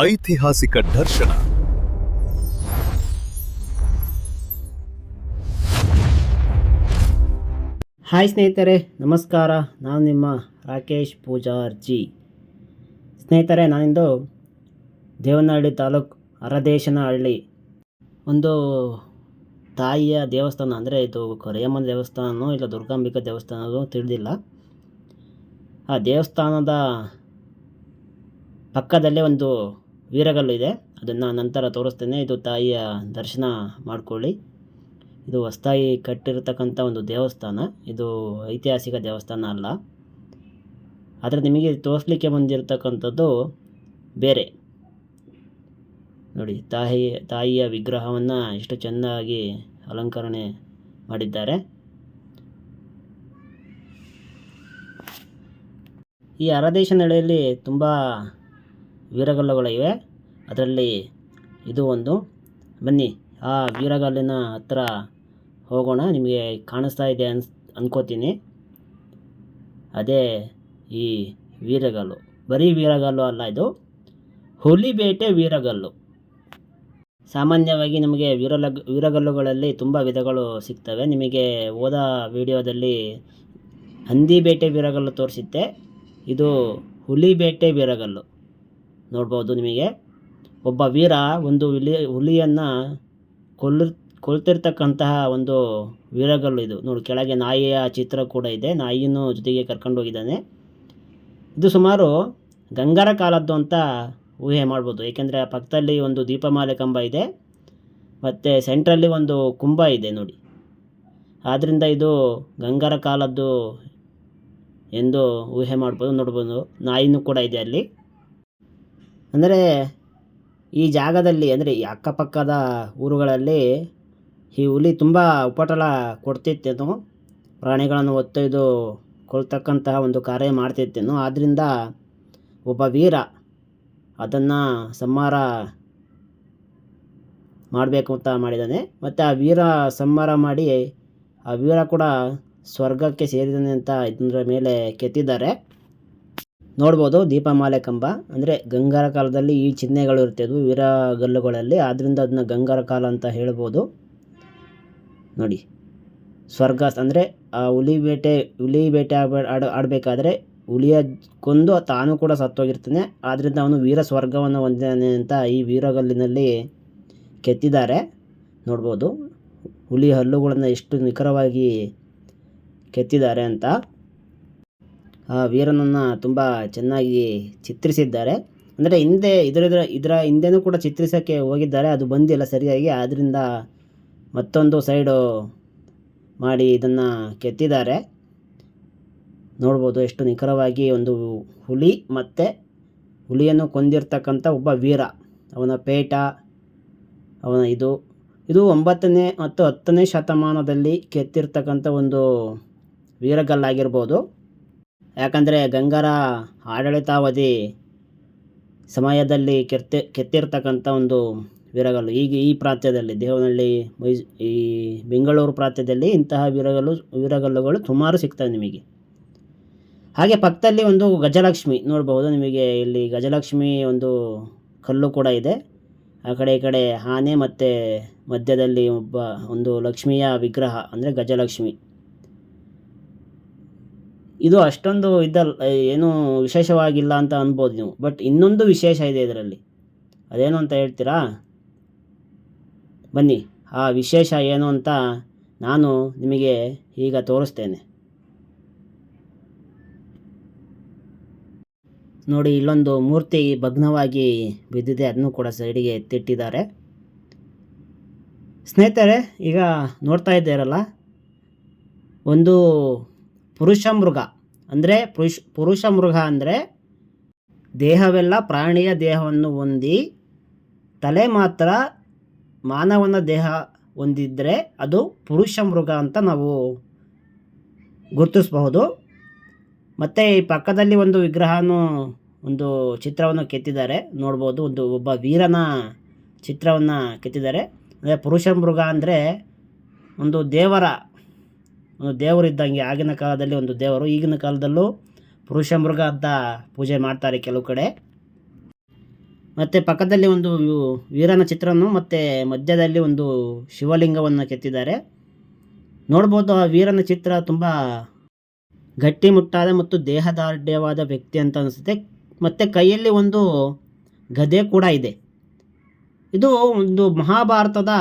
ಐತಿಹಾಸಿಕ ದರ್ಶನ. ಹಾಯ್ ಸ್ನೇಹಿತರೆ, ನಮಸ್ಕಾರ. ನಾನು ನಿಮ್ಮ ರಾಕೇಶ್ ಪೂಜಾರ್ಜಿ. ಸ್ನೇಹಿತರೆ, ನಾನಿಂದು ದೇವನಹಳ್ಳಿ ತಾಲೂಕು ಅರದೇಶನಹಳ್ಳಿ ಒಂದು ತಾಯಿಯ ದೇವಸ್ಥಾನ, ಅಂದರೆ ಇದು ಕರಿಯಮ್ಮನ ದೇವಸ್ಥಾನವೋ ಇಲ್ಲ ದುರ್ಗಾಂಬಿಕಾ ದೇವಸ್ಥಾನವೋ ತಿಳಿದಿಲ್ಲ. ಆ ದೇವಸ್ಥಾನದ ಪಕ್ಕದಲ್ಲೇ ಒಂದು ವೀರಗಲ್ಲು ಇದೆ, ಅದನ್ನು ನಂತರ ತೋರಿಸ್ತೇನೆ. ಇದು ತಾಯಿಯ ದರ್ಶನ ಮಾಡಿಕೊಳ್ಳಿ. ಇದು ಹೊಸದಾಗಿ ಕಟ್ಟಿರತಕ್ಕಂಥ ಒಂದು ದೇವಸ್ಥಾನ. ಇದು ಐತಿಹಾಸಿಕ ದೇವಸ್ಥಾನ ಅಲ್ಲ, ಆದರೆ ನಿಮಗೆ ತೋರಿಸ್ಲಿಕ್ಕೆ ಬಂದಿರತಕ್ಕಂಥದ್ದು ಬೇರೆ. ನೋಡಿ, ತಾಯಿಯ ವಿಗ್ರಹವನ್ನು ಎಷ್ಟು ಚೆನ್ನಾಗಿ ಅಲಂಕರಣೆ ಮಾಡಿದ್ದಾರೆ. ಈ ಅರದೇಶನಹಳ್ಳಿಯಲ್ಲಿ ತುಂಬ ವೀರಗಲ್ಲುಗಳಿವೆ. ಅದರಲ್ಲಿ ಇದು ಒಂದು. ಬನ್ನಿ, ಆ ವೀರಗಲ್ಲಿನ ಹತ್ರ ಹೋಗೋಣ. ನಿಮಗೆ ಕಾಣಿಸ್ತಾ ಇದೆ ಅನ್ಕೋತೀನಿ. ಅದೇ ಈ ವೀರಗಲ್ಲು. ಬರೀ ವೀರಗಲ್ಲು ಅಲ್ಲ, ಇದು ಹುಲಿಬೇಟೆ ವೀರಗಲ್ಲು. ಸಾಮಾನ್ಯವಾಗಿ ನಮಗೆ ವೀರಗಲ್ಲುಗಳಲ್ಲಿ ತುಂಬ ವಿಧಗಳು ಸಿಗ್ತವೆ. ನಿಮಗೆ ಹೋದ ವಿಡಿಯೋದಲ್ಲಿ ಹಂದಿಬೇಟೆ ವೀರಗಲ್ಲು ತೋರಿಸಿದ್ದೆ. ಇದು ಹುಲಿಬೇಟೆ ವೀರಗಲ್ಲು. ನೋಡ್ಬೋದು, ನಿಮಗೆ ಒಬ್ಬ ವೀರ ಒಂದು ಹುಲಿಯನ್ನು ಕೊಲ್ತಿರ್ತಕ್ಕಂತಹ ಒಂದು ವೀರಗಲ್ಲು ಇದು. ನೋಡಿ, ಕೆಳಗೆ ನಾಯಿಯ ಚಿತ್ರ ಕೂಡ ಇದೆ. ನಾಯಿಯನ್ನು ಜೊತೆಗೆ ಕರ್ಕೊಂಡು ಹೋಗಿದ್ದಾನೆ. ಇದು ಸುಮಾರು ಗಂಗರ ಕಾಲದ್ದು ಅಂತ ಊಹೆ ಮಾಡ್ಬೋದು. ಏಕೆಂದರೆ ಆ ಪಕ್ಕದಲ್ಲಿ ಒಂದು ದೀಪಮಾಲೆ ಕಂಬ ಇದೆ, ಮತ್ತು ಸೆಂಟ್ರಲ್ಲಿ ಒಂದು ಕುಂಭ ಇದೆ ನೋಡಿ. ಆದ್ದರಿಂದ ಇದು ಗಂಗರ ಕಾಲದ್ದು ಎಂದು ಊಹೆ ಮಾಡ್ಬೋದು. ನೋಡ್ಬೋದು, ನಾಯಿನೂ ಕೂಡ ಇದೆ ಅಲ್ಲಿ. ಅಂದರೆ ಈ ಜಾಗದಲ್ಲಿ, ಅಂದರೆ ಈ ಅಕ್ಕಪಕ್ಕದ ಊರುಗಳಲ್ಲಿ ಈ ಹುಲಿ ತುಂಬ ಉಪಟಳ ಕೊಡ್ತಿತ್ತೇನೋ, ಪ್ರಾಣಿಗಳನ್ನು ಒತ್ತೊಯ್ದು ಕೊಳ್ತಕ್ಕಂತಹ ಒಂದು ಕಾರ್ಯ ಮಾಡ್ತಿತ್ತೇನೋ. ಆದ್ದರಿಂದ ಒಬ್ಬ ವೀರ ಅದನ್ನು ಸಂಹಾರ ಮಾಡಬೇಕು ಅಂತ ಮಾಡಿದ್ದಾನೆ. ಮತ್ತು ಆ ವೀರ ಸಂಹಾರ ಮಾಡಿ ಆ ವೀರ ಕೂಡ ಸ್ವರ್ಗಕ್ಕೆ ಸೇರಿದ್ದಾನೆ ಅಂತ ಇದರ ಮೇಲೆ ಕೆತ್ತಿದ್ದಾರೆ. ನೋಡ್ಬೋದು, ದೀಪಮಾಲೆ ಕಂಬ. ಅಂದರೆ ಗಂಗರ ಕಾಲದಲ್ಲಿ ಈ ಚಿಹ್ನೆಗಳು ಇರ್ತಿದ್ವು ವೀರಗಲ್ಲುಗಳಲ್ಲಿ, ಆದ್ದರಿಂದ ಅದನ್ನ ಗಂಗರ ಕಾಲ ಅಂತ ಹೇಳ್ಬೋದು. ನೋಡಿ, ಸ್ವರ್ಗ ಅಂದರೆ ಆ ಹುಲಿ ಬೇಟೆ ಆಡಬೇಕಾದ್ರೆ ಹುಲಿಯ ಕೊಂದು ತಾನು ಕೂಡ ಸತ್ತೋಗಿರ್ತಾನೆ. ಆದ್ದರಿಂದ ಅವನು ವೀರ ಸ್ವರ್ಗವನ್ನು ಹೊಂದಿದ್ದಾನೆ ಅಂತ ಈ ವೀರಗಲ್ಲಿನಲ್ಲಿ ಕೆತ್ತಿದ್ದಾರೆ. ನೋಡ್ಬೋದು, ಹುಲಿ ಹಲ್ಲುಗಳನ್ನು ಎಷ್ಟು ನಿಖರವಾಗಿ ಕೆತ್ತಿದ್ದಾರೆ ಅಂತ. ಆ ವೀರನನ್ನು ತುಂಬ ಚೆನ್ನಾಗಿ ಚಿತ್ರಿಸಿದ್ದಾರೆ. ಅಂದರೆ ಇದರ ಹಿಂದೆನೂ ಕೂಡ ಚಿತ್ರಿಸೋಕ್ಕೆ ಹೋಗಿದ್ದಾರೆ, ಅದು ಬಂದಿಲ್ಲ ಸರಿಯಾಗಿ. ಆದ್ದರಿಂದ ಮತ್ತೊಂದು ಸೈಡು ಮಾಡಿ ಇದನ್ನು ಕೆತ್ತಿದ್ದಾರೆ. ನೋಡ್ಬೋದು, ಎಷ್ಟು ನಿಖರವಾಗಿ ಒಂದು ಹುಲಿ ಮತ್ತು ಹುಲಿಯನ್ನು ಕೊಂದಿರ್ತಕ್ಕಂಥ ಒಬ್ಬ ವೀರ, ಅವನ ಪೇಟ, ಅವನ ಇದು 9ನೇ ಮತ್ತು 10ನೇ ಶತಮಾನದಲ್ಲಿ ಕೆತ್ತಿರ್ತಕ್ಕಂಥ ಒಂದು ವೀರಗಲ್ಲಾಗಿರ್ಬೋದು. ಯಾಕಂದರೆ ಗಂಗರ ಆಡಳಿತಾವಧಿ ಸಮಯದಲ್ಲಿ ಕೆತ್ತಿರ್ತಕ್ಕಂಥ ಒಂದು ವೀರಗಲ್ಲು. ಈಗ ಈ ಪ್ರಾಂತ್ಯದಲ್ಲಿ ದೇವನಹಳ್ಳಿ, ಈ ಬೆಂಗಳೂರು ಪ್ರಾಂತ್ಯದಲ್ಲಿ ಇಂತಹ ವೀರಗಲ್ಲುಗಳು ಸುಮಾರು ಸಿಗ್ತವೆ ನಿಮಗೆ. ಹಾಗೆ ಪಕ್ಕದಲ್ಲಿ ಒಂದು ಗಜಲಕ್ಷ್ಮಿ ನೋಡ್ಬೋದು. ನಿಮಗೆ ಇಲ್ಲಿ ಗಜಲಕ್ಷ್ಮಿ ಒಂದು ಕಲ್ಲು ಕೂಡ ಇದೆ. ಆ ಕಡೆ ಈ ಕಡೆ ಆನೆ ಮತ್ತು ಮಧ್ಯದಲ್ಲಿ ಒಂದು ಲಕ್ಷ್ಮಿಯ ವಿಗ್ರಹ, ಅಂದರೆ ಗಜಲಕ್ಷ್ಮಿ. ಇದು ಅಷ್ಟೊಂದು ಏನು ವಿಶೇಷವಾಗಿಲ್ಲ ಅಂತ ಅನ್ಬೋದು ನೀವು. ಬಟ್ ಇನ್ನೊಂದು ವಿಶೇಷ ಇದೆ ಇದರಲ್ಲಿ. ಅದೇನು ಅಂತ ಹೇಳ್ತೀರಾ? ಬನ್ನಿ, ಆ ವಿಶೇಷ ಏನು ಅಂತ ನಾನು ನಿಮಗೆ ಈಗ ತೋರಿಸ್ತೇನೆ. ನೋಡಿ, ಇಲ್ಲೊಂದು ಮೂರ್ತಿ ಭಗ್ನವಾಗಿ ಬಿದ್ದಿದೆ, ಅದನ್ನು ಕೂಡ ಸೈಡಿಗೆ ಎತ್ತಿಟ್ಟಿದ್ದಾರೆ. ಸ್ನೇಹಿತರೆ, ಈಗ ನೋಡ್ತಾ ಇದ್ದೀರಲ್ಲ, ಒಂದು ಪುರುಷ ಮೃಗ. ಅಂದರೆ ಪುರುಷ ಮೃಗ ಅಂದರೆ ದೇಹವೆಲ್ಲ ಪ್ರಾಣಿಯ ದೇಹವನ್ನು ಹೊಂದಿ ತಲೆ ಮಾತ್ರ ಮಾನವನ ದೇಹ ಹೊಂದಿದ್ರೆ ಅದು ಪುರುಷ ಮೃಗ ಅಂತ ನಾವು ಗುರುತಿಸಬಹುದು. ಮತ್ತು ಈ ಪಕ್ಕದಲ್ಲಿ ಒಂದು ವಿಗ್ರಹನೂ, ಒಂದು ಚಿತ್ರವನ್ನು ಕೆತ್ತಿದ್ದಾರೆ. ನೋಡ್ಬೋದು, ಒಬ್ಬ ವೀರನ ಚಿತ್ರವನ್ನು ಕೆತ್ತಿದ್ದಾರೆ. ಅಂದರೆ ಪುರುಷ ಮೃಗ ಅಂದರೆ ಒಂದು ದೇವರು ಇದ್ದಂಗೆ. ಆಗಿನ ಕಾಲದಲ್ಲಿ ಒಂದು ದೇವರು, ಈಗಿನ ಕಾಲದಲ್ಲೂ ಪುರುಷ ಮೃಗ ಅಂತ ಪೂಜೆ ಮಾಡ್ತಾರೆ ಕೆಲವು ಕಡೆ. ಮತ್ತು ಪಕ್ಕದಲ್ಲಿ ಒಂದು ವೀರನ ಚಿತ್ರವನ್ನು ಮತ್ತು ಮಧ್ಯದಲ್ಲಿ ಒಂದು ಶಿವಲಿಂಗವನ್ನು ಕೆತ್ತಿದ್ದಾರೆ. ನೋಡ್ಬೋದು ಆ ವೀರನ ಚಿತ್ರ ತುಂಬ ಗಟ್ಟಿಮುಟ್ಟಾದ ಮತ್ತು ದೇಹದಾರ್ಢ್ಯವಾದ ವ್ಯಕ್ತಿ ಅಂತ ಅನಿಸುತ್ತೆ. ಮತ್ತು ಕೈಯಲ್ಲಿ ಒಂದು ಗದೆ ಕೂಡ ಇದೆ. ಇದು ಒಂದು ಮಹಾಭಾರತದ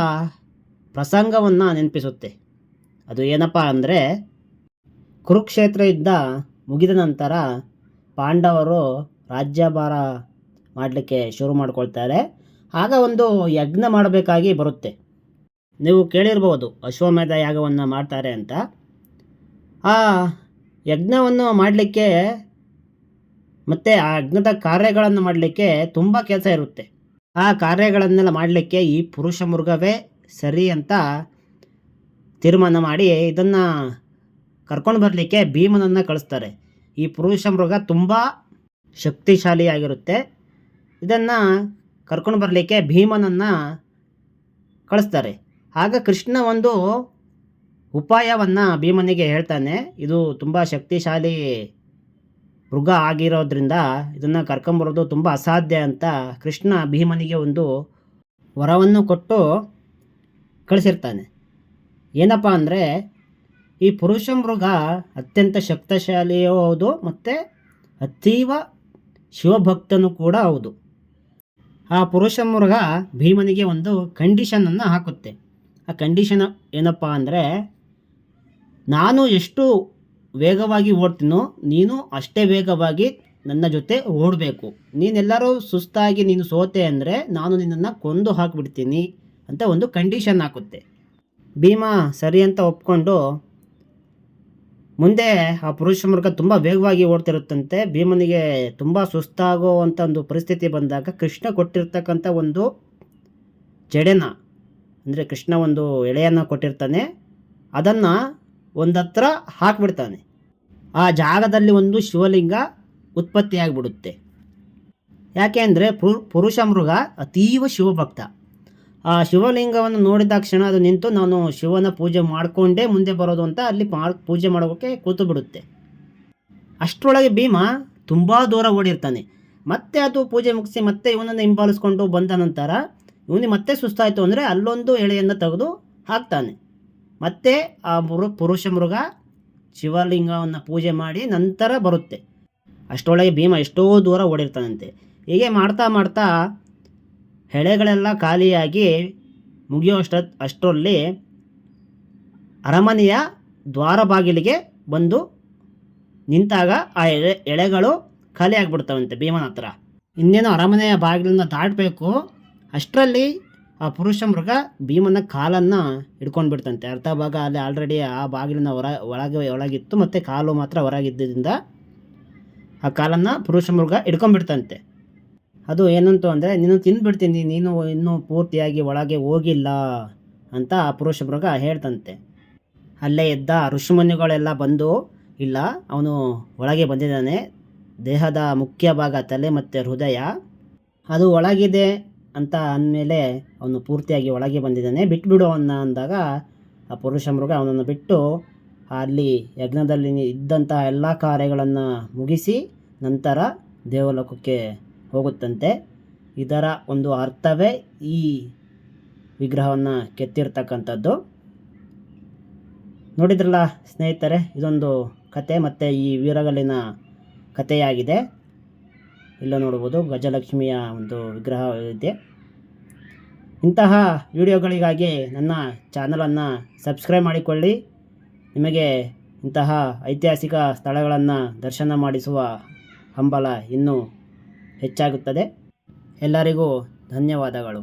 ಪ್ರಸಂಗವನ್ನು ನೆನಪಿಸುತ್ತೆ. ಅದು ಏನಪ್ಪ ಅಂದರೆ, ಕುರುಕ್ಷೇತ್ರ ಯುದ್ಧ ಮುಗಿದ ನಂತರ ಪಾಂಡವರು ರಾಜ್ಯಭಾರ ಮಾಡಲಿಕ್ಕೆ ಶುರು ಮಾಡ್ಕೊಳ್ತಾರೆ. ಆಗ ಒಂದು ಯಜ್ಞ ಮಾಡಬೇಕಾಗಿ ಬರುತ್ತೆ. ನೀವು ಕೇಳಿರ್ಬೋದು ಅಶ್ವಮೇಧ ಯಾಗವನ್ನು ಮಾಡ್ತಾರೆ ಅಂತ. ಆ ಯಜ್ಞವನ್ನು ಮಾಡಲಿಕ್ಕೆ ಮತ್ತು ಆ ಯಜ್ಞದ ಕಾರ್ಯಗಳನ್ನು ಮಾಡಲಿಕ್ಕೆ ತುಂಬ ಕೆಲಸ ಇರುತ್ತೆ. ಆ ಕಾರ್ಯಗಳನ್ನೆಲ್ಲ ಮಾಡಲಿಕ್ಕೆ ಈ ಪುರುಷ ಮೃಗವೇ ಸರಿ ಅಂತ ತೀರ್ಮಾನ ಮಾಡಿ ಇದನ್ನು ಕರ್ಕೊಂಡು ಬರಲಿಕ್ಕೆ ಭೀಮನನ್ನು ಕಳಿಸ್ತಾರೆ. ಈ ಪುರುಷ ಮೃಗ ತುಂಬ ಶಕ್ತಿಶಾಲಿಯಾಗಿರುತ್ತೆ. ಇದನ್ನು ಕರ್ಕೊಂಡು ಬರಲಿಕ್ಕೆ ಭೀಮನನ್ನು ಕಳಿಸ್ತಾರೆ. ಆಗ ಕೃಷ್ಣ ಒಂದು ಉಪಾಯವನ್ನು ಭೀಮನಿಗೆ ಹೇಳ್ತಾನೆ. ಇದು ತುಂಬ ಶಕ್ತಿಶಾಲಿ ಮೃಗ ಆಗಿರೋದ್ರಿಂದ ಇದನ್ನು ಕರ್ಕೊಂಬರೋದು ತುಂಬ ಅಸಾಧ್ಯ ಅಂತ ಕೃಷ್ಣ ಭೀಮನಿಗೆ ಒಂದು ವರವನ್ನು ಕೊಟ್ಟು ಕಳಿಸಿರ್ತಾನೆ. ಏನಪ್ಪ ಅಂದರೆ, ಈ ಪುರುಷ ಮೃಗ ಅತ್ಯಂತ ಶಕ್ತಿಶಾಲಿಯೂ ಹೌದು ಮತ್ತು ಅತೀವ ಶಿವಭಕ್ತನೂ ಕೂಡ ಹೌದು. ಆ ಪುರುಷ ಮೃಗ ಭೀಮನಿಗೆ ಒಂದು ಕಂಡೀಷನನ್ನು ಹಾಕುತ್ತೆ. ಆ ಕಂಡೀಷನ್ ಏನಪ್ಪ ಅಂದರೆ, ನಾನು ಎಷ್ಟು ವೇಗವಾಗಿ ಓಡ್ತೀನೋ ನೀನು ಅಷ್ಟೇ ವೇಗವಾಗಿ ನನ್ನ ಜೊತೆ ಓಡಬೇಕು. ನೀನೆಲ್ಲರೂ ಸುಸ್ತಾಗಿ ನೀನು ಸೋತೆ ಅಂದರೆ ನಾನು ನಿನ್ನನ್ನು ಕೊಂದು ಹಾಕಿಬಿಡ್ತೀನಿ ಅಂತ ಒಂದು ಕಂಡೀಷನ್ ಹಾಕುತ್ತೆ. ಭೀಮ ಸರಿ ಅಂತ ಒಪ್ಕೊಂಡು ಮುಂದೆ ಆ ಪುರುಷ ಮೃಗ ತುಂಬ ವೇಗವಾಗಿ ಓಡ್ತಿರುತ್ತಂತೆ. ಭೀಮನಿಗೆ ತುಂಬ ಸುಸ್ತಾಗುವಂಥ ಒಂದು ಪರಿಸ್ಥಿತಿ ಬಂದಾಗ ಕೃಷ್ಣ ಕೊಟ್ಟಿರ್ತಕ್ಕಂಥ ಒಂದು ಜಡೆನ, ಅಂದರೆ ಕೃಷ್ಣ ಒಂದು ಎಳೆಯನ್ನು ಕೊಟ್ಟಿರ್ತಾನೆ, ಅದನ್ನು ಒಂದತ್ರ ಹಾಕಿಬಿಡ್ತಾನೆ. ಆ ಜಾಗದಲ್ಲಿ ಒಂದು ಶಿವಲಿಂಗ ಉತ್ಪತ್ತಿಯಾಗಿಬಿಡುತ್ತೆ. ಯಾಕೆ ಅಂದರೆ ಪುರುಷ ಮೃಗ ಅತೀವ ಶಿವಭಕ್ತ. ಆ ಶಿವಲಿಂಗವನ್ನು ನೋಡಿದ ಕ್ಷಣ ಅದು ನಿಂತು ನಾನು ಶಿವನ ಪೂಜೆ ಮಾಡಿಕೊಂಡೇ ಮುಂದೆ ಬರೋದು ಅಂತ ಅಲ್ಲಿ ಪೂಜೆ ಮಾಡೋಕ್ಕೆ ಕೂತು ಬಿಡುತ್ತೆ. ಅಷ್ಟರೊಳಗೆ ಭೀಮ ತುಂಬ ದೂರ ಓಡಿರ್ತಾನೆ. ಮತ್ತೆ ಅದು ಪೂಜೆ ಮುಗಿಸಿ ಮತ್ತೆ ಇವನನ್ನು ಹಿಂಬಾಲಿಸ್ಕೊಂಡು ಬಂದ ನಂತರ ಇವನಿಗೆ ಮತ್ತೆ ಸುಸ್ತಾಯಿತು ಅಂದರೆ ಅಲ್ಲೊಂದು ಎಳೆಯನ್ನು ತೆಗೆದು ಹಾಕ್ತಾನೆ. ಮತ್ತೆ ಆ ಪುರುಷ ಮೃಗ ಶಿವಲಿಂಗವನ್ನು ಪೂಜೆ ಮಾಡಿ ನಂತರ ಬರುತ್ತೆ. ಅಷ್ಟರೊಳಗೆ ಭೀಮ ಎಷ್ಟೋ ದೂರ ಓಡಿರ್ತಾನಂತೆ. ಹೀಗೆ ಮಾಡ್ತಾ ಮಾಡ್ತಾ ಎಳೆಗಳೆಲ್ಲ ಖಾಲಿಯಾಗಿ ಅಷ್ಟರಲ್ಲಿ ಅರಮನೆಯ ದ್ವಾರ ಬಾಗಿಲಿಗೆ ಬಂದು ನಿಂತಾಗ ಆ ಎಳೆಗಳು ಖಾಲಿ ಆಗಿಬಿಡ್ತಾವಂತೆ ಭೀಮನ ಹತ್ರ. ಇನ್ನೇನು ಅರಮನೆಯ ಬಾಗಿಲನ್ನು ದಾಟಬೇಕು, ಅಷ್ಟರಲ್ಲಿ ಆ ಪುರುಷ ಮೃಗ ಭೀಮನ ಕಾಲನ್ನು ಹಿಡ್ಕೊಂಡು ಬಿಡ್ತಂತೆ. ಅರ್ಧ ಭಾಗ ಅಲ್ಲಿ ಆಲ್ರೆಡಿ ಆ ಬಾಗಿಲಿನ ಒಳಗಿತ್ತು ಮತ್ತು ಕಾಲು ಮಾತ್ರ ಹೊರಗಿದ್ದರಿಂದ ಆ ಕಾಲನ್ನು ಪುರುಷ ಮೃಗ ಹಿಡ್ಕೊಂಡ್ಬಿಡ್ತಂತೆ. ಅದು ಏನಂತು ಅಂದರೆ, ನೀನು ತಿಂದುಬಿಡ್ತೀನಿ, ನೀನು ಇನ್ನೂ ಪೂರ್ತಿಯಾಗಿ ಒಳಗೆ ಹೋಗಿಲ್ಲ ಅಂತ ಆ ಪುರುಷ ಮೃಗ ಹೇಳ್ತಂತೆ. ಅಲ್ಲೇ ಇದ್ದ ಋಷಿಮುನಿಗಳೆಲ್ಲ ಬಂದು, ಇಲ್ಲ ಅವನು ಒಳಗೆ ಬಂದಿದ್ದಾನೆ, ದೇಹದ ಮುಖ್ಯ ಭಾಗ ತಲೆ ಮತ್ತು ಹೃದಯ ಅದು ಒಳಗಿದೆ ಅಂತ ಅಂದಮೇಲೆ ಅವನು ಪೂರ್ತಿಯಾಗಿ ಒಳಗೆ ಬಂದಿದ್ದಾನೆ, ಬಿಟ್ಬಿಡು ಅವನ್ನ ಅಂದಾಗ ಆ ಪುರುಷ ಮೃಗ ಅವನನ್ನು ಬಿಟ್ಟು ಅಲ್ಲಿ ಯಜ್ಞದಲ್ಲಿ ಇದ್ದಂಥ ಎಲ್ಲ ಕಾರ್ಯಗಳನ್ನು ಮುಗಿಸಿ ನಂತರ ದೇವಲೋಕಕ್ಕೆ ಹೋಗುತ್ತಂತೆ. ಇದರ ಒಂದು ಅರ್ಥವೇ ಈ ವಿಗ್ರಹವನ್ನು ಕೆತ್ತಿರ್ತಕ್ಕಂಥದ್ದು. ನೋಡಿದ್ರಲ್ಲ ಸ್ನೇಹಿತರೆ, ಇದೊಂದು ಕತೆ ಮತ್ತು ಈ ವೀರಗಲ್ಲಿನ ಕಥೆಯಾಗಿದೆ. ಇಲ್ಲ ನೋಡ್ಬೋದು ಗಜಲಕ್ಷ್ಮಿಯ ಒಂದು ವಿಗ್ರಹ ಇದೆ. ಇಂತಹ ವಿಡಿಯೋಗಳಿಗಾಗಿ ನನ್ನ ಚಾನಲನ್ನು ಸಬ್ಸ್ಕ್ರೈಬ್ ಮಾಡಿಕೊಳ್ಳಿ. ನಿಮಗೆ ಇಂತಹ ಐತಿಹಾಸಿಕ ಸ್ಥಳಗಳನ್ನು ದರ್ಶನ ಮಾಡಿಸುವ ಹಂಬಲ ಇನ್ನೂ ಹೆಚ್ಚಾಗುತ್ತದೆ. ಎಲ್ಲರಿಗೂ ಧನ್ಯವಾದಗಳು.